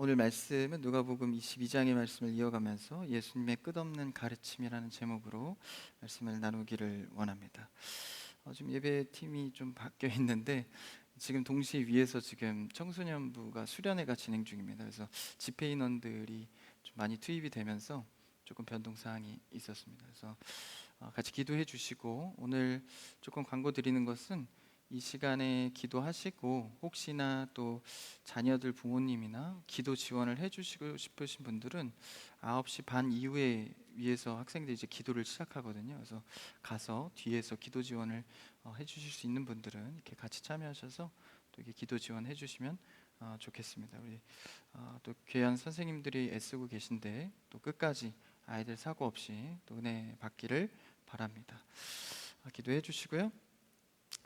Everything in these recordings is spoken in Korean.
오늘 말씀은 누가복음 22장의 말씀을 이어가면서 예수님의 끝없는 가르침이라는 제목으로 말씀을 나누기를 원합니다. 지금 예배팀이 좀 바뀌어 있는데 지금 동시에 위에서 지금 청소년부가 수련회가 진행 중입니다. 그래서 집회 인원들이 좀 많이 투입이 되면서 조금 변동 사항이 있었습니다. 그래서 같이 기도해 주시고, 오늘 조금 광고 드리는 것은 이 시간에 기도하시고 혹시나 또 자녀들 부모님이나 기도 지원을 해주시고 싶으신 분들은 9시 반 이후에 위에서 학생들이 이제 기도를 시작하거든요. 그래서 가서 뒤에서 기도 지원을 해주실 수 있는 분들은 이렇게 같이 참여하셔서 또 이렇게 기도 지원해 주시면 좋겠습니다. 우리 또 귀한 선생님들이 애쓰고 계신데 또 끝까지 아이들 사고 없이 또 은혜 받기를 바랍니다. 기도해 주시고요.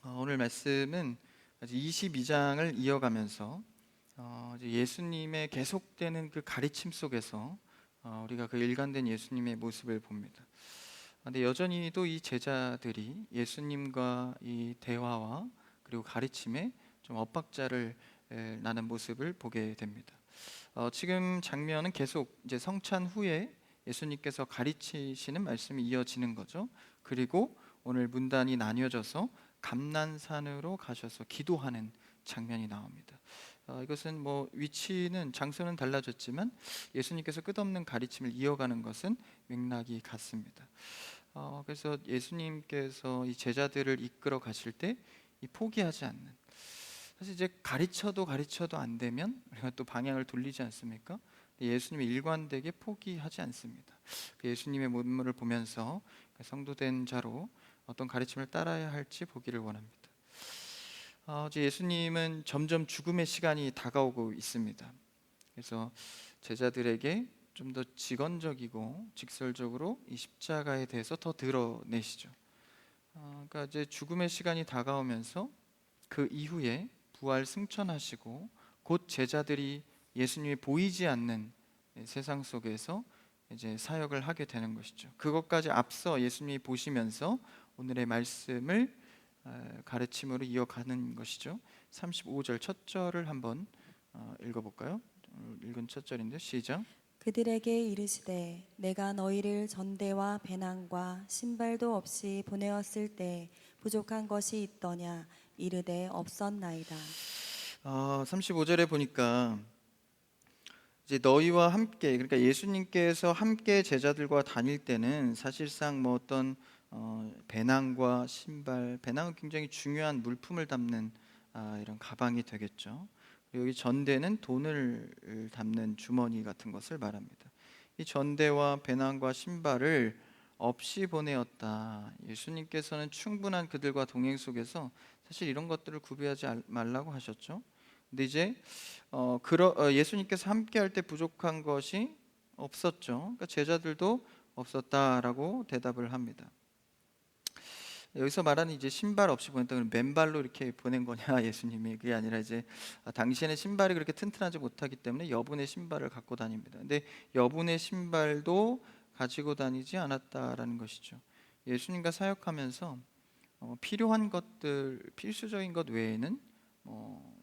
오늘 말씀은 22장을 이어가면서 이제 예수님의 계속되는 그 가르침 속에서 우리가 그 일관된 예수님의 모습을 봅니다. 근데 여전히도 이 제자들이 예수님과 이 대화와 그리고 가르침에 좀 엇박자를 나는 모습을 보게 됩니다. 지금 장면은 계속 이제 성찬 후에 예수님께서 가르치시는 말씀이 이어지는 거죠. 그리고 오늘 문단이 나뉘어져서 감난산으로 가셔서 기도하는 장면이 나옵니다. 이것은 뭐 위치는 장소는 달라졌지만 예수님께서 끝없는 가르침을 이어가는 것은 맥락이 같습니다. 그래서 예수님께서 이 제자들을 이끌어 가실 때 이 포기하지 않는, 사실 이제 가르쳐도 안 되면 우리가 또 방향을 돌리지 않습니까? 예수님이 일관되게 포기하지 않습니다. 예수님의 문물을 보면서 성도된 자로 어떤 가르침을 따라야 할지 보기를 원합니다. 이제 예수님은 점점 죽음의 시간이 다가오고 있습니다. 그래서 제자들에게 좀 더 직언적이고 직설적으로 이 십자가에 대해서 더 드러내시죠. 그러니까 이제 죽음의 시간이 다가오면서 그 이후에 부활 승천하시고 곧 제자들이 예수님이 보이지 않는 세상 속에서 이제 사역을 하게 되는 것이죠. 그것까지 앞서 예수님이 보시면서 오늘의 말씀을 가르침으로 이어가는 것이죠. 35절 첫 절을 한번 읽어볼까요? 읽은 첫 절인데 시작. 그들에게 이르시되 내가 너희를 전대와 배낭과 신발도 없이 보내었을 때 부족한 것이 있더냐 이르되 없었나이다. 35절에 보니까 이제 너희와 함께, 그러니까 예수님께서 함께 제자들과 다닐 때는 사실상 뭐 어떤 배낭과 신발, 배낭은 굉장히 중요한 물품을 담는 이런 가방이 되겠죠. 그리고 여기 전대는 돈을 담는 주머니 같은 것을 말합니다. 이 전대와 배낭과 신발을 없이 보내었다. 예수님께서는 충분한 그들과 동행 속에서 사실 이런 것들을 구비하지 말라고 하셨죠. 근데 이제 예수님께서 함께할 때 부족한 것이 없었죠. 그러니까 제자들도 없었다라고 대답을 합니다. 여기서 말하는 이제 신발 없이 보냈다, 그럼 맨발로 이렇게 보낸 거냐 예수님이? 그게 아니라 이제 당시에는 신발이 그렇게 튼튼하지 못하기 때문에 여분의 신발을 갖고 다닙니다. 근데 여분의 신발도 가지고 다니지 않았다라는 것이죠. 예수님과 사역하면서 필요한 것들, 필수적인 것 외에는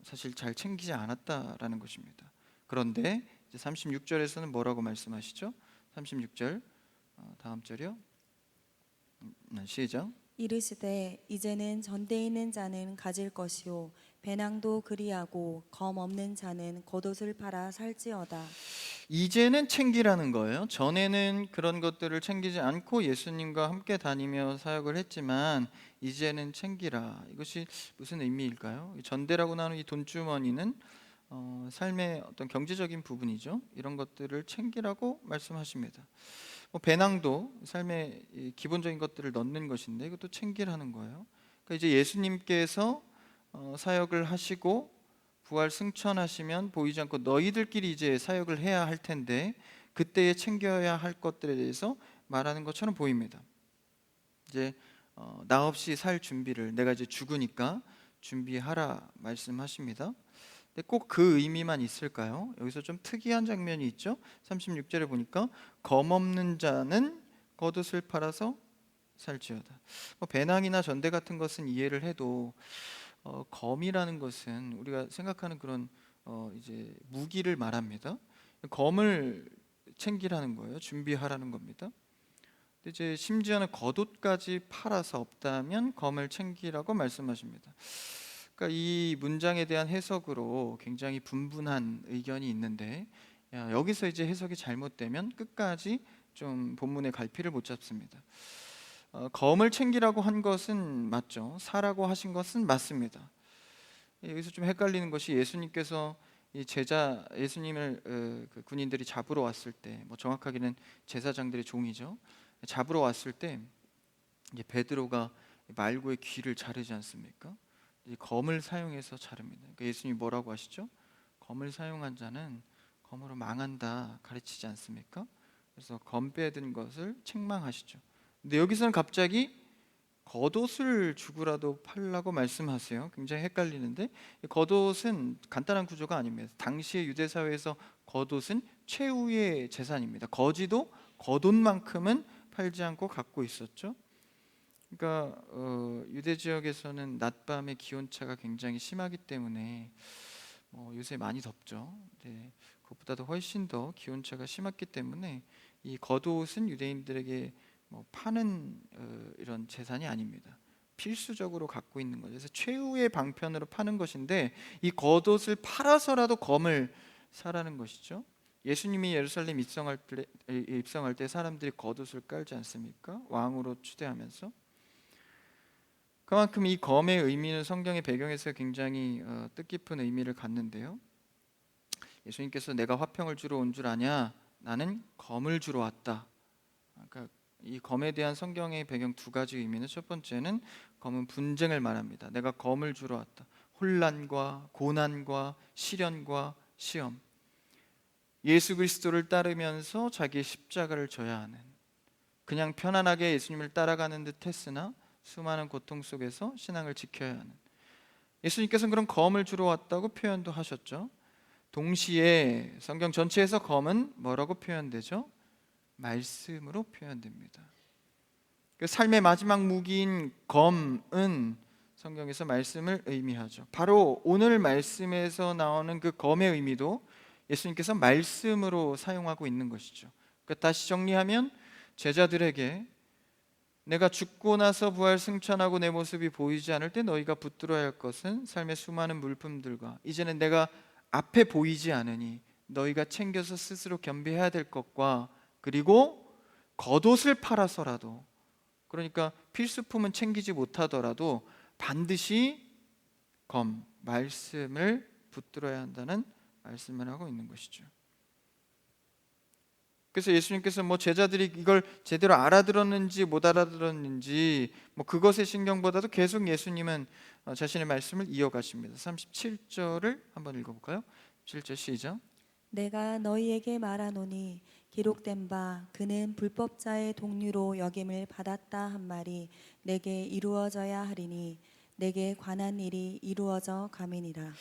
사실 잘 챙기지 않았다라는 것입니다. 그런데 이제 36절에서는 뭐라고 말씀하시죠? 36절 다음 절이요. 시작. 이르시되 이제는 전대 있는 자는 가질 것이요 배낭도 그리하고 검 없는 자는 겉옷을 팔아 살지어다. 이제는 챙기라는 거예요. 전에는 그런 것들을 챙기지 않고 예수님과 함께 다니며 사역을 했지만 이제는 챙기라. 이것이 무슨 의미일까요? 전대라고 나누는 이 돈주머니는 삶의 어떤 경제적인 부분이죠. 이런 것들을 챙기라고 말씀하십니다. 배낭도 삶의 기본적인 것들을 넣는 것인데 이것도 챙기라는 거예요. 그러니까 이제 예수님께서 사역을 하시고 부활 승천하시면 보이지 않고 너희들끼리 이제 사역을 해야 할 텐데 그때에 챙겨야 할 것들에 대해서 말하는 것처럼 보입니다. 이제 나 없이 살 준비를, 내가 이제 죽으니까 준비하라 말씀하십니다. 근데 꼭 그 의미만 있을까요? 여기서 좀 특이한 장면이 있죠. 36절에 보니까 검 없는 자는 겉옷을 팔아서 살지어다. 배낭이나 전대 같은 것은 이해를 해도 검이라는 것은 우리가 생각하는 그런 이제 무기를 말합니다. 검을 챙기라는 거예요. 준비하라는 겁니다. 근데 이제 심지어는 겉옷까지 팔아서 없다면 검을 챙기라고 말씀하십니다. 그러니까 이 문장에 대한 해석으로 굉장히 분분한 의견이 있는데, 여기서 이제 해석이 잘못되면 끝까지 좀 본문의 갈피를 못 잡습니다. 검을 챙기라고 한 것은 맞죠. 사라고 하신 것은 맞습니다. 여기서 좀 헷갈리는 것이 예수님께서 이 제자 예수님을 그 군인들이 잡으러 왔을 때, 뭐 정확하게는 제사장들의 종이죠. 잡으러 왔을 때 이제 베드로가 말고의 귀를 자르지 않습니까? 이 검을 사용해서 자릅니다. 그러니까 예수님이 뭐라고 하시죠? 검을 사용한 자는 검으로 망한다 가르치지 않습니까? 그래서 검 빼든 것을 책망하시죠. 근데 여기서는 갑자기 겉옷을 주고라도 팔라고 말씀하세요. 굉장히 헷갈리는데, 이 겉옷은 간단한 구조가 아닙니다. 당시의 유대 사회에서 겉옷은 최후의 재산입니다. 거지도 겉옷만큼은 팔지 않고 갖고 있었죠. 그러니까 유대 지역에서는 낮밤의 기온차가 굉장히 심하기 때문에 요새 많이 덥죠. 네, 그것보다도 훨씬 더 기온차가 심했기 때문에 이 겉옷은 유대인들에게 파는 이런 재산이 아닙니다. 필수적으로 갖고 있는 거죠. 그래서 최후의 방편으로 파는 것인데, 이 겉옷을 팔아서라도 검을 사라는 것이죠. 예수님이 예루살렘 입성할 때 사람들이 겉옷을 깔지 않습니까? 왕으로 추대하면서. 그만큼 이 검의 의미는 성경의 배경에서 굉장히 뜻깊은 의미를 갖는데요. 예수님께서 내가 화평을 주러 온 줄 아냐? 나는 검을 주러 왔다. 그러니까 이 검에 대한 성경의 배경 두 가지 의미는, 첫 번째는 검은 분쟁을 말합니다. 내가 검을 주러 왔다. 혼란과 고난과 시련과 시험, 예수 그리스도를 따르면서 자기의 십자가를 져야 하는, 그냥 편안하게 예수님을 따라가는 듯 했으나 수많은 고통 속에서 신앙을 지켜야 하는, 예수님께서는 그런 검을 주러 왔다고 표현도 하셨죠. 동시에 성경 전체에서 검은 뭐라고 표현되죠? 말씀으로 표현됩니다. 그 삶의 마지막 무기인 검은 성경에서 말씀을 의미하죠. 바로 오늘 말씀에서 나오는 그 검의 의미도 예수님께서 말씀으로 사용하고 있는 것이죠. 그러니까 다시 정리하면, 제자들에게 내가 죽고 나서 부활 승천하고 내 모습이 보이지 않을 때 너희가 붙들어야 할 것은 삶의 수많은 물품들과 이제는 내가 앞에 보이지 않으니 너희가 챙겨서 스스로 겸비해야 될 것과, 그리고 겉옷을 팔아서라도, 그러니까 필수품은 챙기지 못하더라도 반드시 말씀을 붙들어야 한다는 말씀을 하고 있는 것이죠. 그래서 예수님께서 제자들이 이걸 제대로 알아들었는지 못 알아들었는지 그것의 신경보다도 계속 예수님은 자신의 말씀을 이어가십니다. 37절을 한번 읽어볼까요? 7절 시작. 내가 너희에게 말하노니 기록된 바 그는 불법자의 동류로 여김을 받았다 한 말이 내게 이루어져야 하리니 내게 관한 일이 이루어져 가미니라.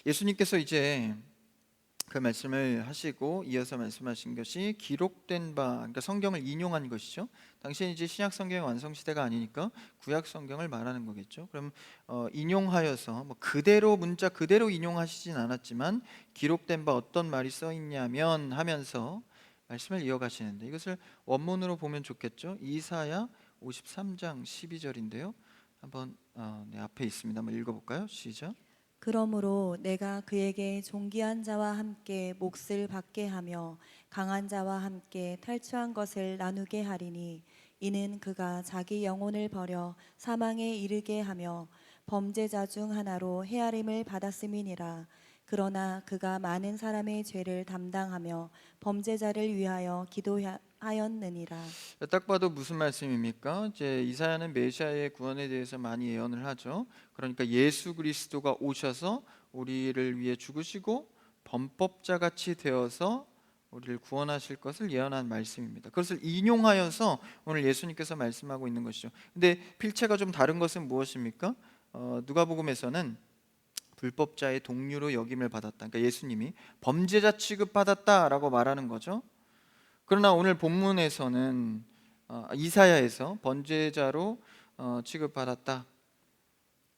예수님께서 이제 그 말씀을 하시고 이어서 말씀하신 것이 기록된 바, 그러니까 성경을 인용한 것이죠. 당시에 이제 신약 성경의 완성 시대가 아니니까 구약 성경을 말하는 거겠죠. 그럼 인용하여서 그대로 문자 그대로 인용하시진 않았지만 기록된 바 어떤 말이 써 있냐면 하면서 말씀을 이어가시는데, 이것을 원문으로 보면 좋겠죠. 이사야 53장 12절인데요. 한번 앞에 있습니다. 한번 읽어볼까요? 시작. 그러므로 내가 그에게 존귀한 자와 함께 몫을 받게 하며 강한 자와 함께 탈취한 것을 나누게 하리니 이는 그가 자기 영혼을 버려 사망에 이르게 하며 범죄자 중 하나로 헤아림을 받았음이니라. 그러나 그가 많은 사람의 죄를 담당하며 범죄자를 위하여 기도하였느니라. 딱 봐도 무슨 말씀입니까? 이제 이사야는 메시아의 구원에 대해서 많이 예언을 하죠. 그러니까 예수 그리스도가 오셔서 우리를 위해 죽으시고 범법자 같이 되어서 우리를 구원하실 것을 예언한 말씀입니다. 그것을 인용하여서 오늘 예수님께서 말씀하고 있는 것이죠. 근데 필체가 좀 다른 것은 무엇입니까? 누가복음에서는 불법자의 동류로 여김을 받았다. 그러니까 예수님이 범죄자 취급받았다라고 말하는 거죠. 그러나 오늘 본문에서는 이사야에서 범죄자로 취급받았다.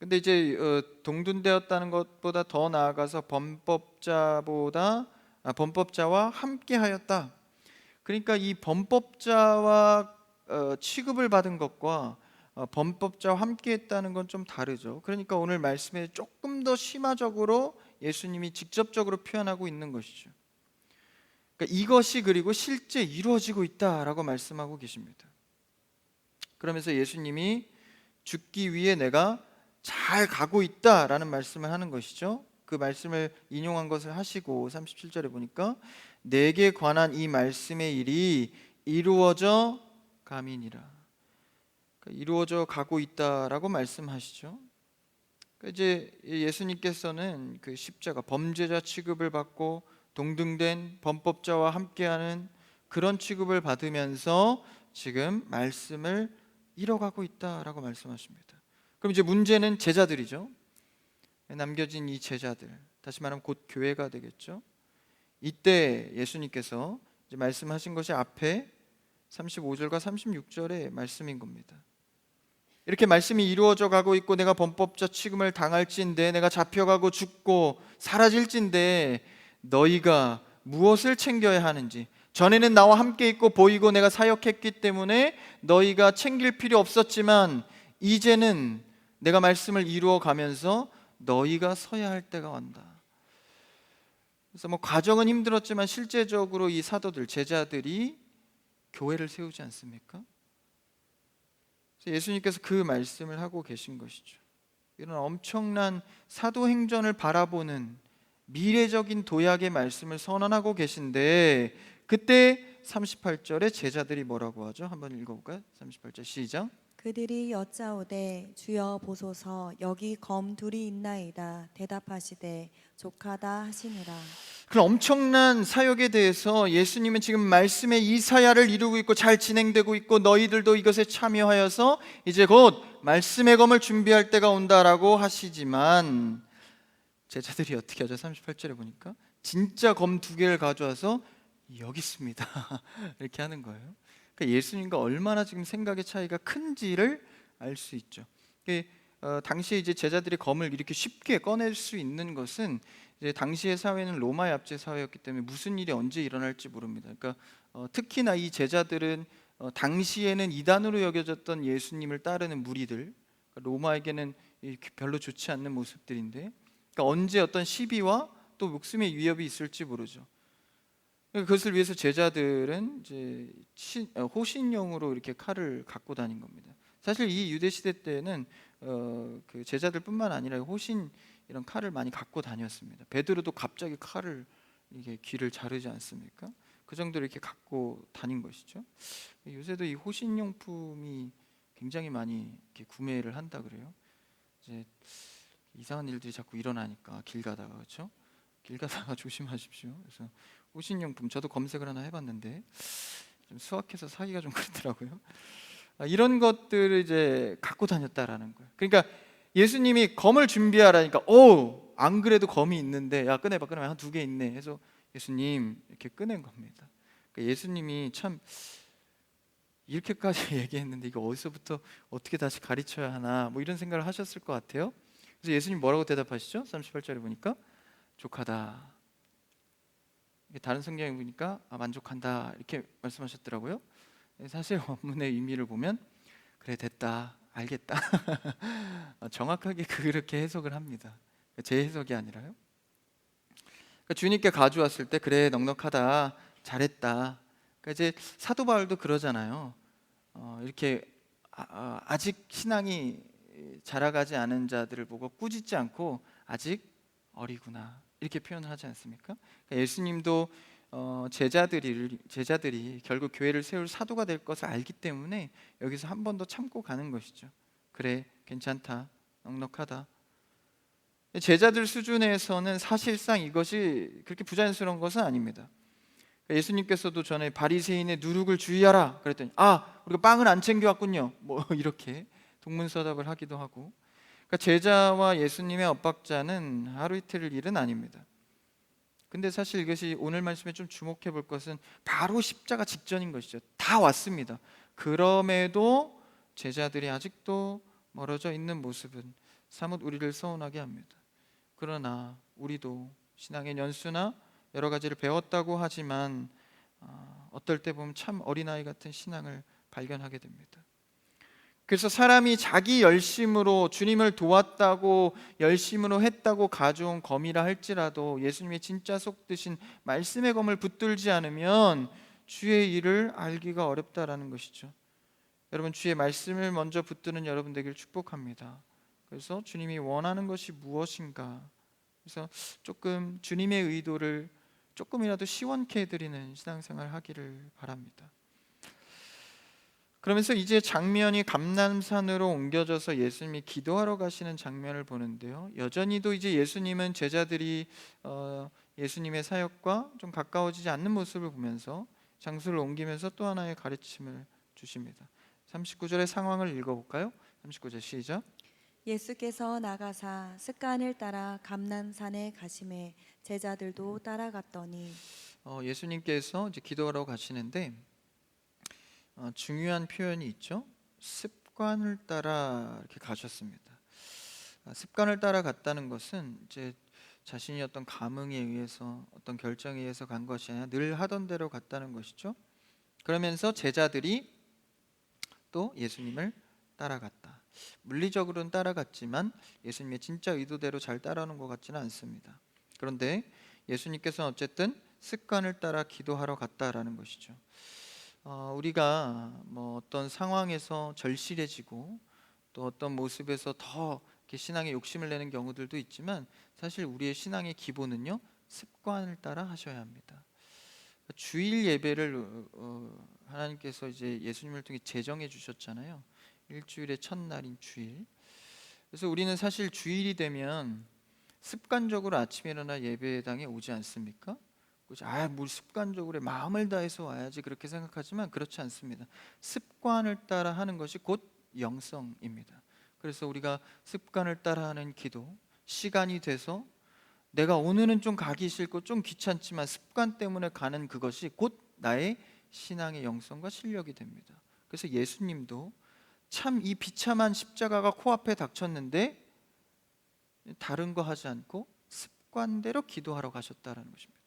근데 이제 동등되었다는 것보다 더 나아가서 범법자와 함께하였다. 그러니까 이 범법자와 취급을 받은 것과 범법자와 함께했다는 건 좀 다르죠. 그러니까 오늘 말씀에 조금 더 심화적으로 예수님이 직접적으로 표현하고 있는 것이죠. 그러니까 이것이 그리고 실제 이루어지고 있다라고 말씀하고 계십니다. 그러면서 예수님이 죽기 위해 내가 잘 가고 있다라는 말씀을 하는 것이죠. 그 말씀을 인용한 것을 하시고 37절에 보니까 내게 관한 이 말씀의 일이 이루어져 감이니라. 그러니까 이루어져 가고 있다라고 말씀하시죠. 그러니까 이제 예수님께서는 그 십자가 범죄자 취급을 받고 동등된 범법자와 함께하는 그런 취급을 받으면서 지금 말씀을 이뤄가고 있다라고 말씀하십니다. 그럼 이제 문제는 제자들이죠. 남겨진 이 제자들, 다시 말하면 곧 교회가 되겠죠. 이때 예수님께서 이제 말씀하신 것이 앞에 35절과 36절의 말씀인 겁니다. 이렇게 말씀이 이루어져 가고 있고 내가 범법자 취급을 당할진대, 내가 잡혀가고 죽고 사라질진대 너희가 무엇을 챙겨야 하는지, 전에는 나와 함께 있고 보이고 내가 사역했기 때문에 너희가 챙길 필요 없었지만 이제는 내가 말씀을 이루어 가면서 너희가 서야 할 때가 온다. 그래서 과정은 힘들었지만 실제적으로 이 사도들, 제자들이 교회를 세우지 않습니까? 예수님께서 그 말씀을 하고 계신 것이죠. 이런 엄청난 사도행전을 바라보는 미래적인 도약의 말씀을 선언하고 계신데, 그때 38절에 제자들이 뭐라고 하죠? 한번 읽어볼까요? 38절 시작. 그들이 여짜오되 주여 보소서 여기 검 둘이 있나이다. 대답하시되 족하다 하시니라. 그런 엄청난 사역에 대해서 예수님은 지금 말씀의 이 사야를 이루고 있고 잘 진행되고 있고 너희들도 이것에 참여하여서 이제 곧 말씀의 검을 준비할 때가 온다라고 하시지만 제자들이 어떻게 하죠? 38절에 보니까 진짜 검 두 개를 가져와서 여기 있습니다 이렇게 하는 거예요. 그러니까 예수님과 얼마나 지금 생각의 차이가 큰지를 알 수 있죠. 당시에 이제 제자들이 검을 이렇게 쉽게 꺼낼 수 있는 것은 이제 당시의 사회는 로마의 압제 사회였기 때문에 무슨 일이 언제 일어날지 모릅니다. 그러니까 특히나 이 제자들은 당시에는 이단으로 여겨졌던 예수님을 따르는 무리들, 그러니까 로마에게는 별로 좋지 않는 모습들인데, 그러니까 언제 어떤 시비와 또 목숨의 위협이 있을지 모르죠. 그것을 위해서 제자들은 이제 호신용으로 이렇게 칼을 갖고 다닌 겁니다. 사실 이 유대 시대 때는 그 제자들뿐만 아니라 호신 이런 칼을 많이 갖고 다녔습니다. 베드로도 갑자기 칼을 이게 귀를 자르지 않습니까? 그 정도로 이렇게 갖고 다닌 것이죠. 요새도 이 호신용품이 굉장히 많이 이렇게 구매를 한다 그래요. 이제 이상한 일들이 자꾸 일어나니까 길 가다가, 그렇죠? 길 가다가 조심하십시오. 그래서 호신용품 저도 검색을 하나 해봤는데 좀 수확해서 사기가 좀 그렇더라고요. 이런 것들을 이제 갖고 다녔다라는 거예요. 그러니까 예수님이 검을 준비하라니까 안 그래도 검이 있는데 야 꺼내봐 한 두 개 있네 해서 예수님 이렇게 꺼낸 겁니다. 그러니까 예수님이 참 이렇게까지 얘기했는데 이거 어디서부터 어떻게 다시 가르쳐야 하나 뭐 이런 생각을 하셨을 것 같아요. 그래서 예수님 뭐라고 대답하시죠? 38절에 보니까 족하다. 다른 성경에 보니까 만족한다 이렇게 말씀하셨더라고요. 사실 원문의 의미를 보면 그래 됐다 알겠다 정확하게 그렇게 해석을 합니다. 제 해석이 아니라요. 그러니까 주님께 가져왔을 때 그래 넉넉하다 잘했다. 그러니까 이제 사도 바울도 그러잖아요. 이렇게 아직 신앙이 자라가지 않은 자들을 보고 꾸짖지 않고 아직 어리구나 이렇게 표현을 하지 않습니까? 그러니까 예수님도 제자들이 결국 교회를 세울 사도가 될 것을 알기 때문에 여기서 한 번 더 참고 가는 것이죠. 그래 괜찮다 넉넉하다. 제자들 수준에서는 사실상 이것이 그렇게 부자연스러운 것은 아닙니다. 예수님께서도 전에 바리새인의 누룩을 주의하라 그랬더니 우리가 빵을 안 챙겨왔군요 뭐 이렇게 동문서답을 하기도 하고. 그러니까 제자와 예수님의 엇박자는 하루 이틀 일은 아닙니다. 근데 사실 이것이 오늘 말씀에 좀 주목해 볼 것은 바로 십자가 직전인 것이죠. 다 왔습니다. 그럼에도 제자들이 아직도 멀어져 있는 모습은 사뭇 우리를 서운하게 합니다. 그러나 우리도 신앙의 연수나 여러 가지를 배웠다고 하지만 어떨 때 보면 참 어린아이 같은 신앙을 발견하게 됩니다. 그래서 사람이 자기 열심으로 주님을 도왔다고 열심으로 했다고 가져온 검이라 할지라도 예수님의 진짜 속드신 말씀의 검을 붙들지 않으면 주의 일을 알기가 어렵다라는 것이죠. 여러분, 주의 말씀을 먼저 붙드는 여러분 되길 축복합니다. 그래서 주님이 원하는 것이 무엇인가, 그래서 조금 주님의 의도를 조금이라도 시원케 해드리는 신앙생활 하기를 바랍니다. 그러면서 이제 장면이 감람산으로 옮겨져서 예수님이 기도하러 가시는 장면을 보는데요. 여전히도 이제 예수님은 제자들이 예수님의 사역과 좀 가까워지지 않는 모습을 보면서 장소를 옮기면서 또 하나의 가르침을 주십니다. 39절의 상황을 읽어볼까요? 39절 시작. 예수께서 나가사 습관을 따라 감난산에 가심에 제자들도 따라갔더니 예수님께서 이제 기도하러 가시는데 중요한 표현이 있죠. 습관을 따라 이렇게 가셨습니다. 습관을 따라 갔다는 것은 이제 자신이 어떤 감흥에 의해서 어떤 결정에 의해서 간 것이 아니라 늘 하던 대로 갔다는 것이죠. 그러면서 제자들이 또 예수님을 따라갔다. 물리적으로는 따라갔지만 예수님의 진짜 의도대로 잘 따라오는 것 같지는 않습니다. 그런데 예수님께서는 어쨌든 습관을 따라 기도하러 갔다라는 것이죠. 우리가 뭐 어떤 상황에서 절실해지고 또 어떤 모습에서 더 이렇게 신앙에 욕심을 내는 경우들도 있지만 사실 우리의 신앙의 기본은요, 습관을 따라 하셔야 합니다. 주일 예배를 하나님께서 이제 예수님을 통해 제정해 주셨잖아요. 일주일의 첫날인 주일. 그래서 우리는 사실 주일이 되면 습관적으로 아침에 일어나 예배당에 오지 않습니까? 뭘 습관적으로 마음을 다해서 와야지 그렇게 생각하지만 그렇지 않습니다. 습관을 따라 하는 것이 곧 영성입니다. 그래서 우리가 습관을 따라 하는 기도, 시간이 돼서 내가 오늘은 좀 가기 싫고 좀 귀찮지만 습관 때문에 가는 그것이 곧 나의 신앙의 영성과 실력이 됩니다. 그래서 예수님도 참 이 비참한 십자가가 코앞에 닥쳤는데 다른 거 하지 않고 습관대로 기도하러 가셨다는 것입니다.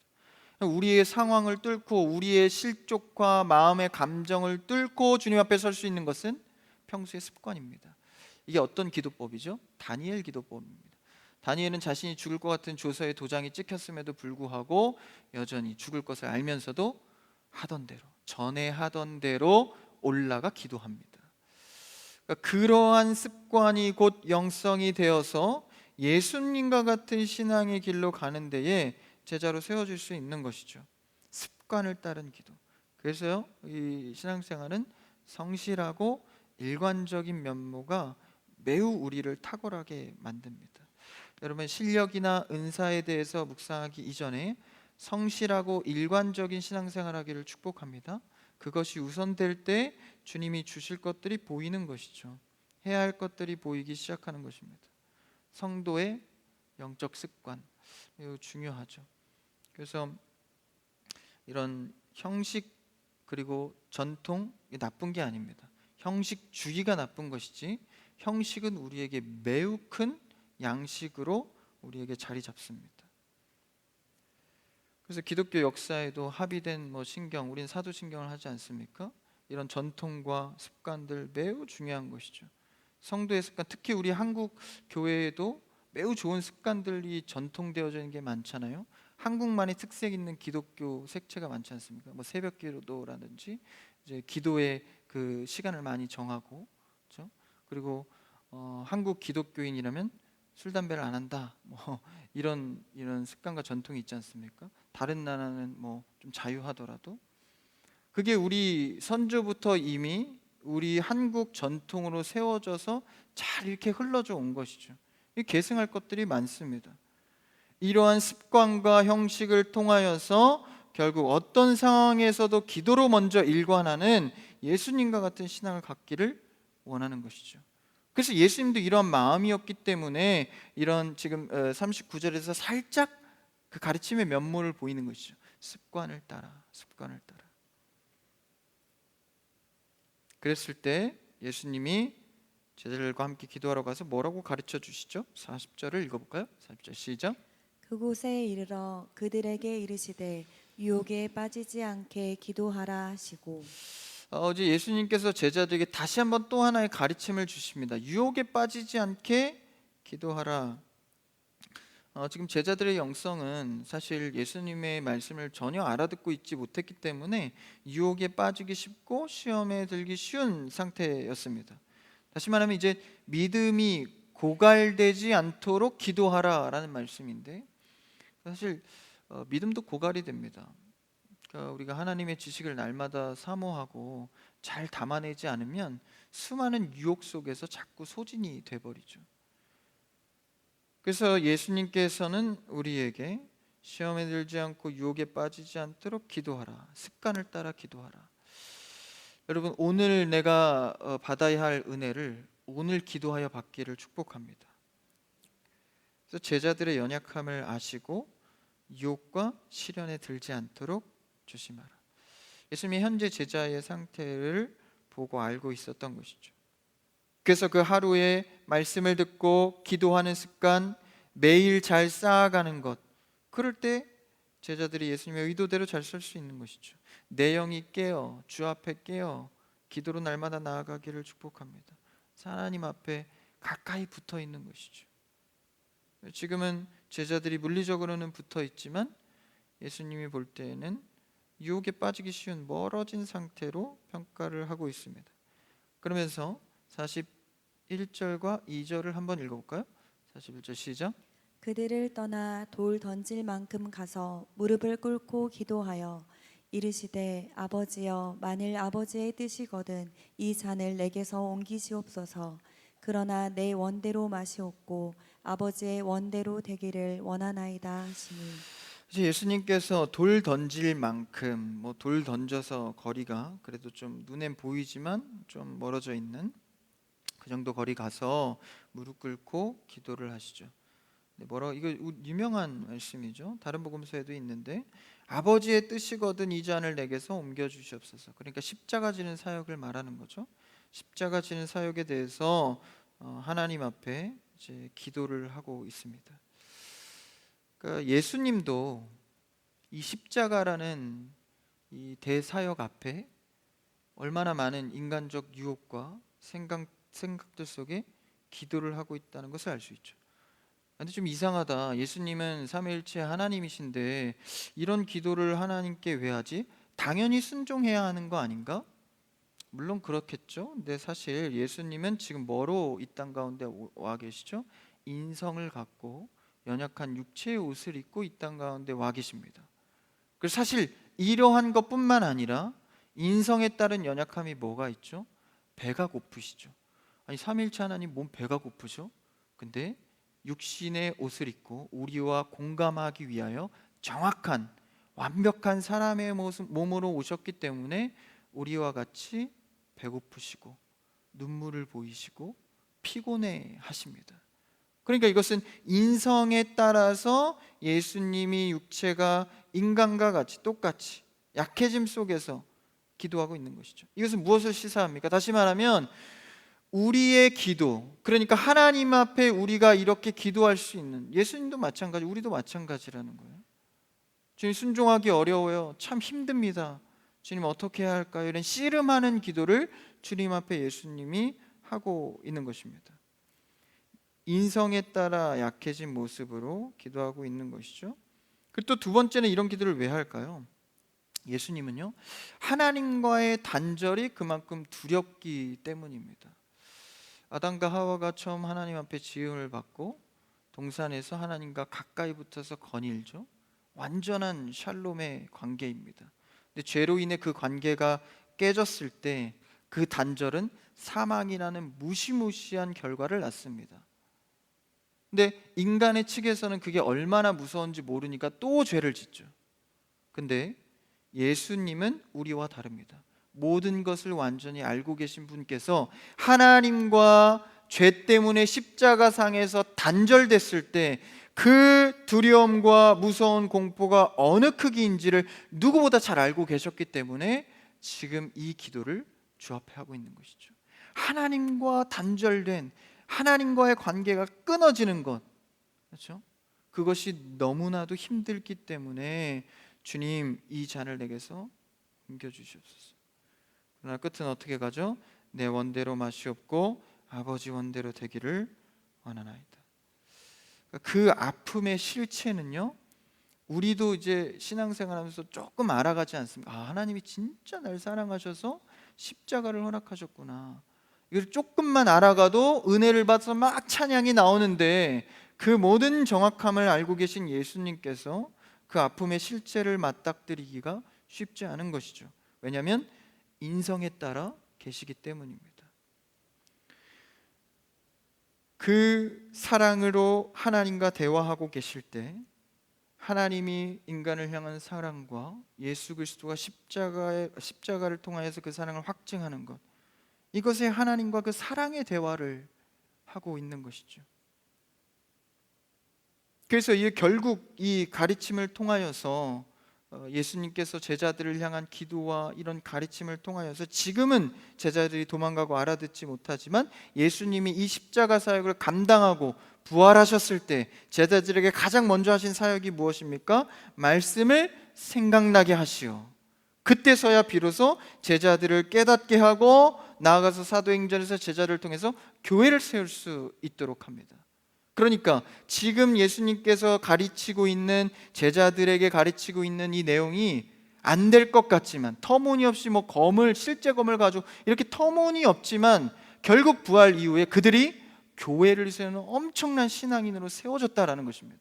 우리의 상황을 뚫고 우리의 실족과 마음의 감정을 뚫고 주님 앞에 설 수 있는 것은 평소의 습관입니다. 이게 어떤 기도법이죠? 다니엘 기도법입니다. 다니엘은 자신이 죽을 것 같은 조서에 도장이 찍혔음에도 불구하고 여전히 죽을 것을 알면서도 하던 대로, 전에 하던 대로 올라가 기도합니다. 그러니까 그러한 습관이 곧 영성이 되어서 예수님과 같은 신앙의 길로 가는 데에 제자로 세워질 수 있는 것이죠. 습관을 따른 기도. 그래서요, 이 신앙생활은 성실하고 일관적인 면모가 매우 우리를 탁월하게 만듭니다. 여러분, 실력이나 은사에 대해서 묵상하기 이전에 성실하고 일관적인 신앙생활하기를 축복합니다. 그것이 우선될 때 주님이 주실 것들이 보이는 것이죠. 해야 할 것들이 보이기 시작하는 것입니다. 성도의 영적 습관 매우 중요하죠. 그래서 이런 형식 그리고 전통 나쁜 게 아닙니다. 형식주의가 나쁜 것이지 형식은 우리에게 매우 큰 양식으로 우리에게 자리 잡습니다. 그래서 기독교 역사에도 합의된 신경, 우린 사도신경을 하지 않습니까? 이런 전통과 습관들 매우 중요한 것이죠. 성도의 습관, 특히 우리 한국 교회에도 매우 좋은 습관들이 전통되어져 있는 게 많잖아요. 한국만의 특색 있는 기독교 색채가 많지 않습니까? 새벽 기도라든지 이제 기도의 그 시간을 많이 정하고, 그렇죠? 그리고 한국 기독교인이라면 술 담배를 안 한다. 이런 습관과 전통이 있지 않습니까? 다른 나라는 좀 자유하더라도 그게 우리 선조부터 이미 우리 한국 전통으로 세워져서 잘 이렇게 흘러져 온 것이죠. 계승할 것들이 많습니다. 이러한 습관과 형식을 통하여서 결국 어떤 상황에서도 기도로 먼저 일관하는 예수님과 같은 신앙을 갖기를 원하는 것이죠. 그래서 예수님도 이러한 마음이었기 때문에 이런 지금 39절에서 살짝 그 가르침의 면모를 보이는 것이죠. 습관을 따라. 그랬을 때 예수님이 제자들과 함께 기도하러 가서 뭐라고 가르쳐 주시죠? 40절을 읽어볼까요? 40절 시작. 그곳에 이르러 그들에게 이르시되 유혹에 빠지지 않게 기도하라 하시고. 어제 예수님께서 제자들에게 다시 한번 또 하나의 가르침을 주십니다. 유혹에 빠지지 않게 기도하라. 지금 제자들의 영성은 사실 예수님의 말씀을 전혀 알아듣고 있지 못했기 때문에 유혹에 빠지기 쉽고 시험에 들기 쉬운 상태였습니다. 다시 말하면 이제 믿음이 고갈되지 않도록 기도하라라는 말씀인데, 사실 믿음도 고갈이 됩니다. 그러니까 우리가 하나님의 지식을 날마다 사모하고 잘 담아내지 않으면 수많은 유혹 속에서 자꾸 소진이 돼버리죠. 그래서 예수님께서는 우리에게 시험에 들지 않고 유혹에 빠지지 않도록 기도하라, 습관을 따라 기도하라. 여러분, 오늘 내가 받아야 할 은혜를 오늘 기도하여 받기를 축복합니다. 그래서 제자들의 연약함을 아시고 유혹과 시련에 들지 않도록 조심하라. 예수님이 현재 제자의 상태를 보고 알고 있었던 것이죠. 그래서 그 하루에 말씀을 듣고 기도하는 습관 매일 잘 쌓아가는 것, 그럴 때 제자들이 예수님의 의도대로 잘 설 수 있는 것이죠. 내 영이 깨어 주 앞에 깨어 기도로 날마다 나아가기를 축복합니다. 하나님 앞에 가까이 붙어 있는 것이죠. 지금은 제자들이 물리적으로는 붙어 있지만 예수님이 볼 때에는 유혹에 빠지기 쉬운 멀어진 상태로 평가를 하고 있습니다. 그러면서 41절과 2절을 한번 읽어볼까요? 41절 시작. 그들을 떠나 돌 던질 만큼 가서 무릎을 꿇고 기도하여 이르시되 아버지여 만일 아버지의 뜻이거든 이 잔을 내게서 옮기시옵소서. 그러나 내 원대로 마시옵고 아버지의 원대로 되기를 원하나이다 하시니. 이제 예수님께서 돌 던질 만큼, 돌 던져서 거리가 그래도 좀 눈엔 보이지만 좀 멀어져 있는 그 정도 거리 가서 무릎 꿇고 기도를 하시죠. 이거 유명한 말씀이죠. 다른 복음서에도 있는데 아버지의 뜻이거든 이 잔을 내게서 옮겨 주시옵소서. 그러니까 십자가 지는 사역을 말하는 거죠. 십자가 지는 사역에 대해서 하나님 앞에 이제 기도를 하고 있습니다. 그러니까 예수님도 이 십자가라는 이 대사역 앞에 얼마나 많은 인간적 유혹과 생각들 속에 기도를 하고 있다는 것을 알 수 있죠. 근데 좀 이상하다. 예수님은 삼위일체 하나님이신데 이런 기도를 하나님께 왜 하지? 당연히 순종해야 하는 거 아닌가? 물론 그렇겠죠. 근데 사실 예수님은 지금 뭐로 이 땅 가운데 와 계시죠? 인성을 갖고 연약한 육체의 옷을 입고 이 땅 가운데 와 계십니다. 그래서 사실 이러한 것뿐만 아니라 인성에 따른 연약함이 뭐가 있죠? 배가 고프시죠. 아니 삼위일체 하나님 몸 배가 고프죠? 근데 육신의 옷을 입고 우리와 공감하기 위하여 정확한 완벽한 사람의 몸으로 오셨기 때문에 우리와 같이 배고프시고 눈물을 보이시고 피곤해 하십니다. 그러니까 이것은 인성에 따라서 예수님이 육체가 인간과 같이 똑같이 약해짐 속에서 기도하고 있는 것이죠. 이것은 무엇을 시사합니까? 다시 말하면 우리의 기도, 그러니까 하나님 앞에 우리가 이렇게 기도할 수 있는, 예수님도 마찬가지, 우리도 마찬가지라는 거예요. 주님 순종하기 어려워요. 참 힘듭니다. 주님 어떻게 해야 할까요? 이런 씨름하는 기도를 주님 앞에 예수님이 하고 있는 것입니다. 인성에 따라 약해진 모습으로 기도하고 있는 것이죠. 그리고 또 두 번째는 이런 기도를 왜 할까요? 예수님은요, 하나님과의 단절이 그만큼 두렵기 때문입니다. 아담과 하와가 처음 하나님 앞에 지음을 받고 동산에서 하나님과 가까이 붙어서 거닐죠. 완전한 샬롬의 관계입니다. 근데 죄로 인해 그 관계가 깨졌을 때 그 단절은 사망이라는 무시무시한 결과를 낳습니다. 근데 인간의 측에서는 그게 얼마나 무서운지 모르니까 또 죄를 짓죠. 근데 예수님은 우리와 다릅니다. 모든 것을 완전히 알고 계신 분께서 하나님과 죄 때문에 십자가상에서 단절됐을 때 그 두려움과 무서운 공포가 어느 크기인지를 누구보다 잘 알고 계셨기 때문에 지금 이 기도를 주 앞에 하고 있는 것이죠. 하나님과 단절된, 하나님과의 관계가 끊어지는 것, 그렇죠? 그것이 너무나도 힘들기 때문에 주님, 이 잔을 내게서 옮겨주시옵소서. 그러나 끝은 어떻게 가죠? 내 원대로 마시옵고 아버지 원대로 되기를 원하나이다. 그 아픔의 실체는요, 우리도 이제 신앙생활하면서 조금 알아가지 않습니까? 아, 하나님이 진짜 날 사랑하셔서 십자가를 허락하셨구나. 이걸 조금만 알아가도 은혜를 받아서 막 찬양이 나오는데, 그 모든 정확함을 알고 계신 예수님께서 그 아픔의 실체를 맞닥뜨리기가 쉽지 않은 것이죠. 왜냐하면 인성에 따라 계시기 때문입니다. 그 사랑으로 하나님과 대화하고 계실 때, 하나님이 인간을 향한 사랑과 예수 그리스도가 십자가를 통하여서 그 사랑을 확증하는 것, 이것에 하나님과 그 사랑의 대화를 하고 있는 것이죠. 그래서 결국 이 가르침을 통하여서 예수님께서 제자들을 향한 기도와 이런 가르침을 통하여서, 지금은 제자들이 도망가고 알아듣지 못하지만 예수님이 이 십자가 사역을 감당하고 부활하셨을 때 제자들에게 가장 먼저 하신 사역이 무엇입니까? 말씀을 생각나게 하시오. 그때서야 비로소 제자들을 깨닫게 하고 나아가서 사도행전에서 제자를 통해서 교회를 세울 수 있도록 합니다. 그러니까 지금 예수님께서 가르치고 있는, 제자들에게 가르치고 있는 이 내용이 안 될 것 같지만, 터무니없이 실제 검을 가지고 이렇게 터무니없지만, 결국 부활 이후에 그들이 교회를 세우는 엄청난 신앙인으로 세워졌다라는 것입니다.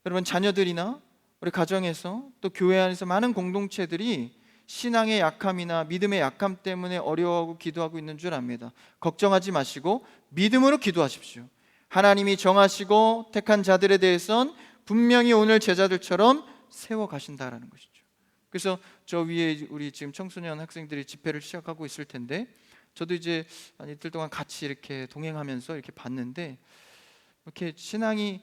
여러분, 자녀들이나 우리 가정에서 또 교회 안에서 많은 공동체들이 신앙의 약함이나 믿음의 약함 때문에 어려워하고 기도하고 있는 줄 압니다. 걱정하지 마시고 믿음으로 기도하십시오. 하나님이 정하시고 택한 자들에 대해선 분명히 오늘 제자들처럼 세워 가신다라는 것이죠. 그래서 저 위에 우리 지금 청소년 학생들이 집회를 시작하고 있을 텐데, 저도 이제 한 이틀 동안 같이 이렇게 동행하면서 이렇게 봤는데, 이렇게 신앙이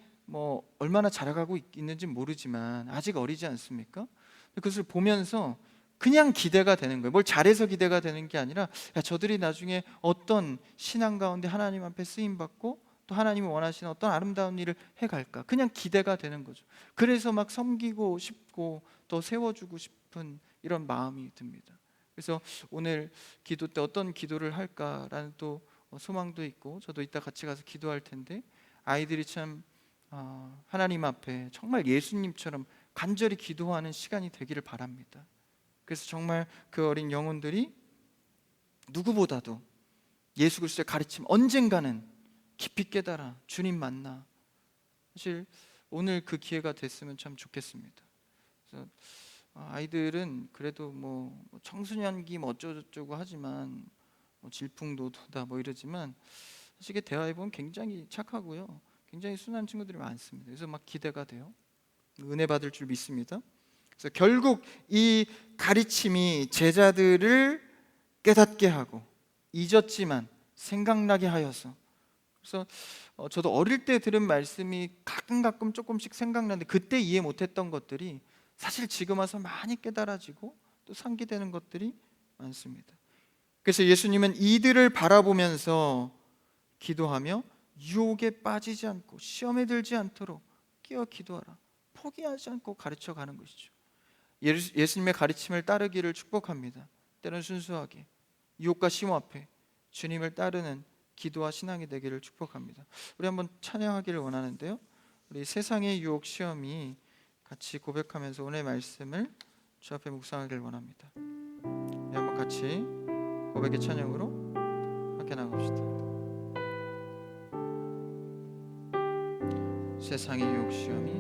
얼마나 자라가고 있는지 모르지만 아직 어리지 않습니까? 그것을 보면서 그냥 기대가 되는 거예요. 뭘 잘해서 기대가 되는 게 아니라, 저들이 나중에 어떤 신앙 가운데 하나님 앞에 쓰임 받고 또 하나님이 원하시는 어떤 아름다운 일을 해갈까, 그냥 기대가 되는 거죠. 그래서 막 섬기고 싶고 또 세워주고 싶은 이런 마음이 듭니다. 그래서 오늘 기도 때 어떤 기도를 할까라는 또 소망도 있고, 저도 이따 같이 가서 기도할 텐데, 아이들이 참 하나님 앞에 정말 예수님처럼 간절히 기도하는 시간이 되기를 바랍니다. 그래서 정말 그 어린 영혼들이 누구보다도 예수 그리스도의 가르침 언젠가는 깊이 깨달아 주님 만나, 사실 오늘 그 기회가 됐으면 참 좋겠습니다. 그래서 아이들은 그래도 청소년기 어쩌고저쩌고 하지만 질풍노도다 이러지만, 사실 이게 대화해보면 굉장히 착하고요, 굉장히 순한 친구들이 많습니다. 그래서 막 기대가 돼요. 은혜 받을 줄 믿습니다. 그래서 결국 이 가르침이 제자들을 깨닫게 하고 잊었지만 생각나게 하여서, 그래서 저도 어릴 때 들은 말씀이 가끔 조금씩 생각나는데, 그때 이해 못했던 것들이 사실 지금 와서 많이 깨달아지고 또 상기되는 것들이 많습니다. 그래서 예수님은 이들을 바라보면서 기도하며 유혹에 빠지지 않고 시험에 들지 않도록 깨어 기도하라, 포기하지 않고 가르쳐 가는 것이죠. 예수님의 가르침을 따르기를 축복합니다. 때로는 순수하게 유혹과 시험 앞에 주님을 따르는 기도와 신앙이 되기를 축복합니다. 우리 한번 찬양하기를 원하는데요, 우리 세상의 유혹 시험이 같이 고백하면서 오늘 말씀을 주 앞에 묵상하기를 원합니다. 네, 한번 같이 고백의 찬양으로 함께 나갑시다. 세상의 유혹 시험이,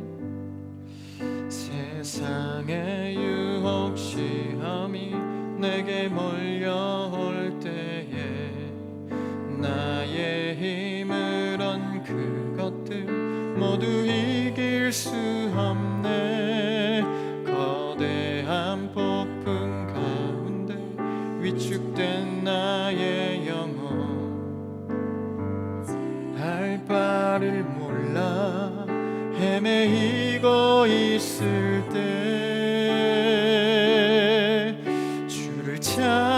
세상의 유혹 시험이 내게 몰려올 때에 나의 힘을 얻은 그것들 모두 이길 수 없네. 거대한 폭풍 가운데 위축된 나의 영혼, 할 바를 몰라 헤매이고 있을 때 주를 찬양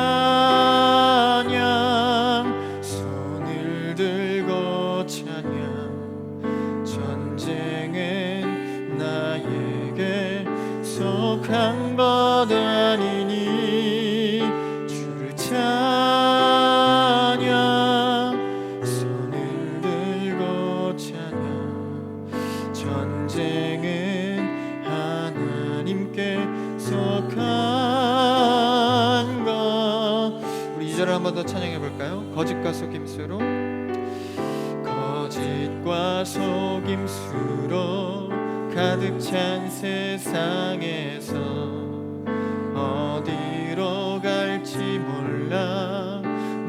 다니니 주를 찬양 손을 들고 찬양 전쟁은 하나님께 속한 것. 우리 2절을 한 번 더 찬양해 볼까요? 거짓과 속임수로 거짓과 속임수로 가득 찬 세상에서 어디로 갈지 몰라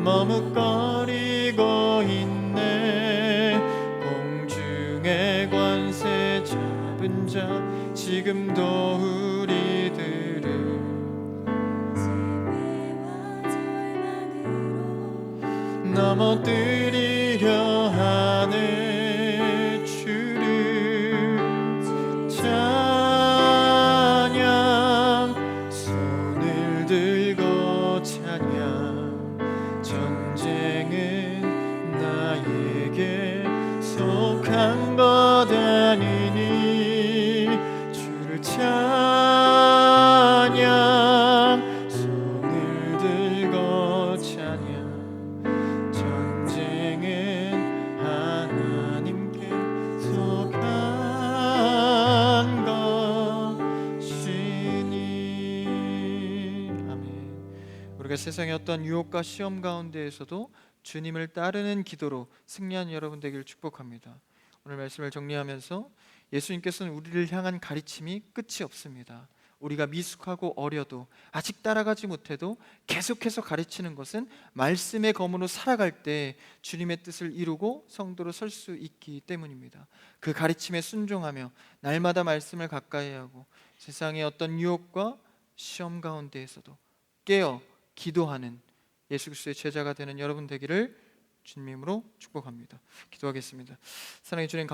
머뭇거리고 있네. 공중의 권세 잡은 자 지금도 우리들을 넘어뜨리려 하네. 주를 찬양 손을 들고 찬양 전쟁은 나에게 속한 것 아니니 주를 찬양 손을 들고 찬양 전쟁은 하나님께 속한 것이니. 아멘. 우리가 세상의 어떤 유혹과 시험 가운데에서도 주님을 따르는 기도로 승리한 여러분 되기를 축복합니다. 오늘 말씀을 정리하면서 예수님께서는 우리를 향한 가르침이 끝이 없습니다. 우리가 미숙하고 어려도 아직 따라가지 못해도 계속해서 가르치는 것은 말씀의 검으로 살아갈 때 주님의 뜻을 이루고 성도로 설 수 있기 때문입니다. 그 가르침에 순종하며 날마다 말씀을 가까이 하고 세상의 어떤 유혹과 시험 가운데에서도 깨어 기도하는 예수 그리스도의 제자가 되는 여러분 되기를 주님으로 축복합니다. 기도하겠습니다. 사랑해 주님,